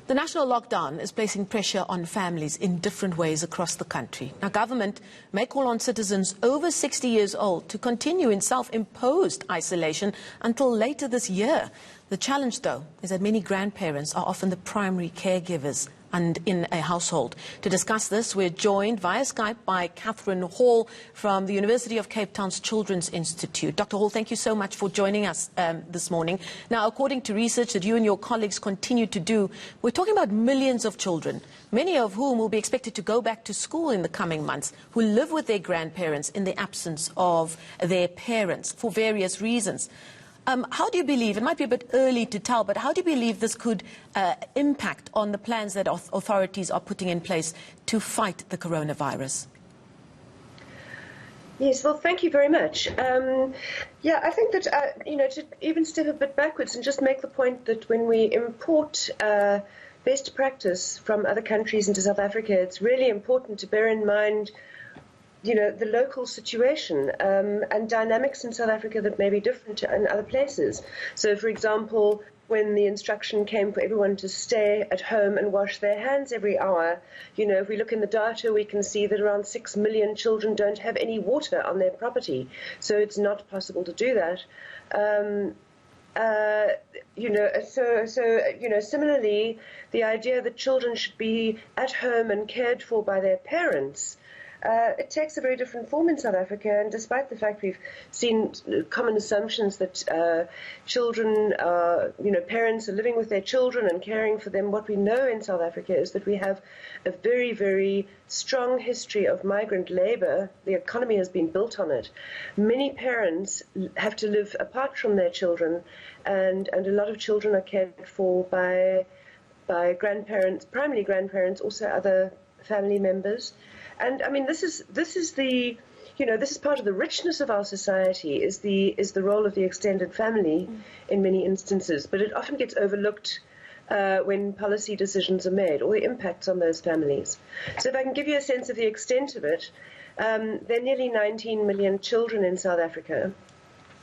The national lockdown is placing pressure on families in different ways across the country. Now, government may call on citizens over 60 years old to continue in self-imposed isolation until later this year. The challenge, though, is that many grandparents are often the primary caregivers and in a household. To discuss this, we're joined via Skype by Catherine Hall from the University of Cape Town's Children's Institute. Dr. Hall, thank you so much for joining us this morning. Now, according to research that you and your colleagues continue to do, we're talking about millions of children, many of whom will be expected to go back to school in the coming months, who live with their grandparents in the absence of their parents for various reasons. How do you believe, it might be a bit early to tell, but how do you believe this could impact on the plans that authorities are putting in place to fight the coronavirus? Yes, well, thank you very much. Yeah, I think that, to even step a bit backwards and just make the point that when we import best practice from other countries into South Africa, it's really important to bear in mind the local situation and dynamics in South Africa that may be different in other places. So, for example, when the instruction came for everyone to stay at home and wash their hands every hour, if we look in the data, we can see that around 6 million children don't have any water on their property. So it's not possible to do that. Similarly, the idea that children should be at home and cared for by their parents, it takes a very different form in South Africa, and despite the fact we've seen common assumptions that children, parents are living with their children and caring for them, what we know in South Africa is that we have a very, very strong history of migrant labor. The economy has been built on it. Many parents have to live apart from their children, and a lot of children are cared for by grandparents, primarily grandparents, also other family members. And I mean, this is part of the richness of our society, is the role of the extended family in many instances, but it often gets overlooked when policy decisions are made, or the impacts on those families. So if I can give you a sense of the extent of it, there are nearly 19 million children in South Africa.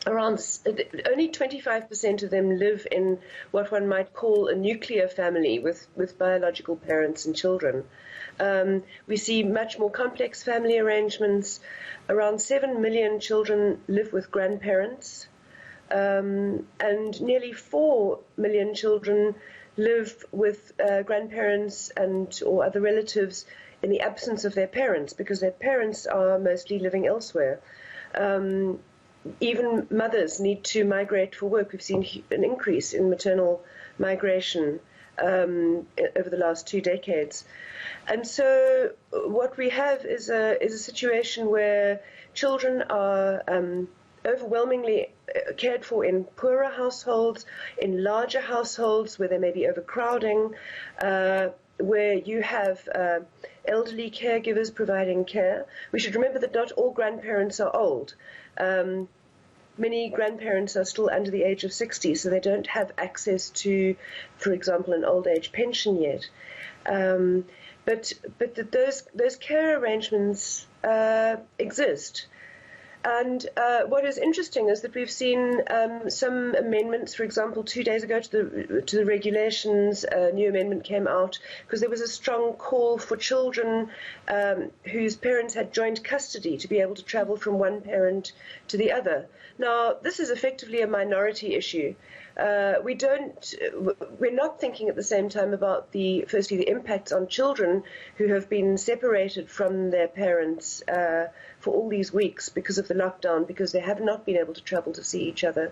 Only 25% of them live in what one might call a nuclear family with biological parents and children. We see much more complex family arrangements. Around 7 million children live with grandparents, and nearly 4 million children live with grandparents or other relatives in the absence of their parents, because their parents are mostly living elsewhere. Even mothers need to migrate for work. We've seen an increase in maternal migration over the last 2 decades. And so what we have is a situation where children are overwhelmingly cared for in poorer households, in larger households where there may be overcrowding, where you have elderly caregivers providing care. We should remember that not all grandparents are old. Many grandparents are still under the age of 60, so they don't have access to, for example, an old age pension yet. But those care arrangements exist. And what is interesting is that we've seen some amendments. For example, 2 days ago to the regulations, a new amendment came out because there was a strong call for children whose parents had joint custody to be able to travel from one parent to the other. Now, this is effectively a minority issue. We're not thinking at the same time about firstly the impacts on children who have been separated from their parents for all these weeks because of the lockdown, because they have not been able to travel to see each other.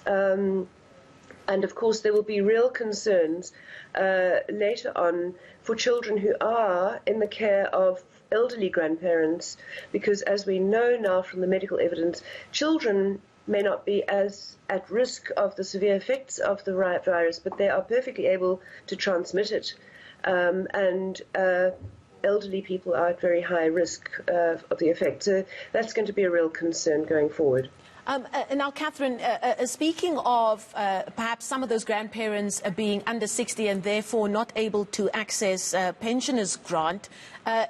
And of course, there will be real concerns later on for children who are in the care of elderly grandparents, because as we know now from the medical evidence, children may not be as at risk of the severe effects of the virus, but they are perfectly able to transmit it. And elderly people are at very high risk of the effect. So that's going to be a real concern going forward. Now, Catherine, speaking of perhaps some of those grandparents being under 60 and therefore not able to access pensioners' grant,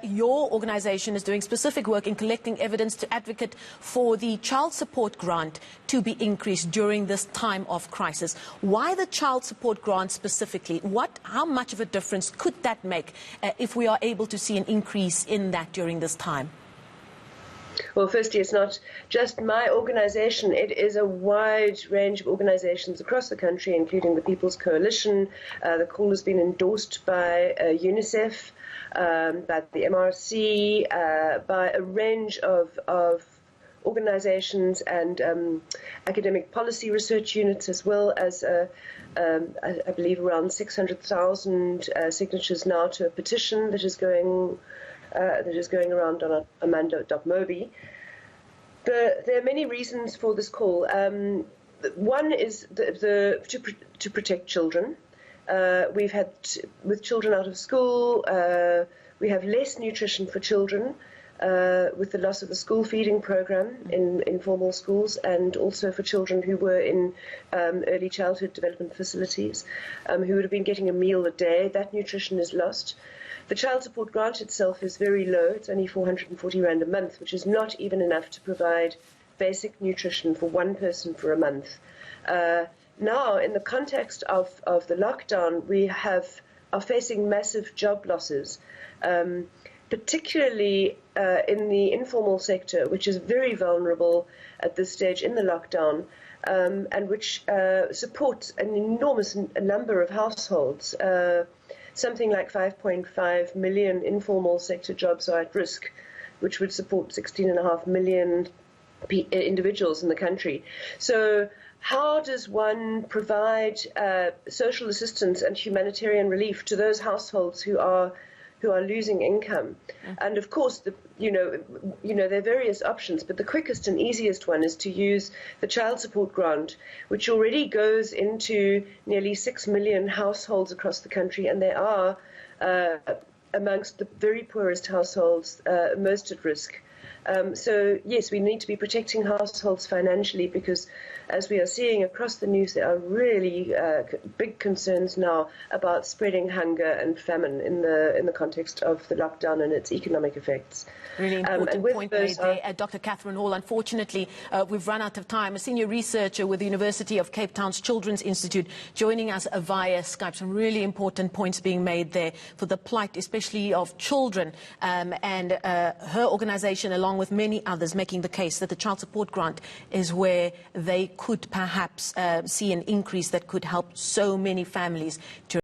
your organisation is doing specific work in collecting evidence to advocate for the child support grant to be increased during this time of crisis. Why the child support grant specifically? How much of a difference could that make if we are able to see an increase in that during this time? Well, firstly, it's not just my organisation. It is a wide range of organisations across the country, including the People's Coalition. The call has been endorsed by UNICEF, by the MRC, by a range of organisations and academic policy research units, as well as, I believe, around 600,000 signatures now to a petition that is going around on Amanda.mobi. There are many reasons for this call. One is to protect children. We've had, with children out of school, we have less nutrition for children with the loss of the school feeding program in formal schools, and also for children who were in early childhood development facilities, who would have been getting a meal a day. That nutrition is lost. The child support grant itself is very low. It's only 440 Rand a month, which is not even enough to provide basic nutrition for one person for a month. Now, in the context of the lockdown, we are facing massive job losses, particularly in the informal sector, which is very vulnerable at this stage in the lockdown, and which supports an enormous number of households. Something like 5.5 million informal sector jobs are at risk, which would support 16.5 million individuals in the country. So how does one provide social assistance and humanitarian relief to those households who are losing income? And of course, there are various options, but the quickest and easiest one is to use the child support grant, which already goes into nearly 6 million households across the country, and they are amongst the very poorest households, most at risk. So yes, we need to be protecting households financially, because as we are seeing across the news, there are really big concerns now about spreading hunger and famine in the context of the lockdown and its economic effects. Really important point made there, Dr. Catherine Hall. Unfortunately, we've run out of time. A senior researcher with the University of Cape Town's Children's Institute joining us via Skype. Some really important points being made there for the plight, especially of children, and her organisation, along with many others, making the case that the child support grant is where they could perhaps see an increase that could help so many families to